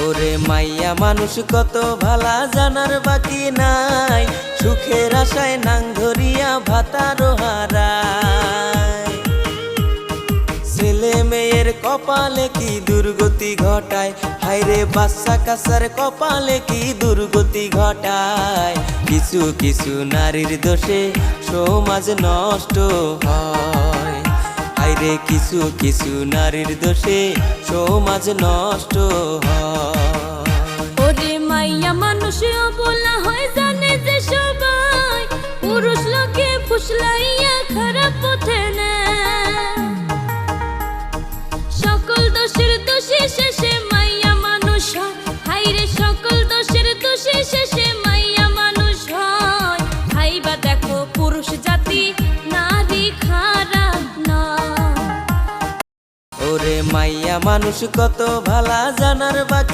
ওরে মাইয়া মানুষ কত ভালা জানার বাকি নাই, সুখের আশায় নাং ধরিয়া ভাতারো হারায়। ছেলে মেয়ের কপালে কি দুর্গতি ঘটায়, হায়রে বাচ্চা কাচ্চার কপালে কি দুর্গতি ঘটায়। কিছু কিছু নারীর দোষে সমাজ নষ্ট হয়, হায়রে কিছু কিছু নারীর দোষে সমাজ নষ্ট হয়। ওরে মাইয়া মানুষ বলা হয় জানে যে সবাই, পুরুষ লোকে ফুসলাইয়া খারাপ পথে নেয়। সকল দোষের দোষী শেষে মাইয়া মানুষ হয়, হায়রে সকল দোষের দোষী শেষে মাইয়া মানুষ হয়। ভাইবা দেখো পুরুষ জাতি নারী খারাপ নয়। ওরে মাইয়া মানুষ কত ভালা জানার বাকি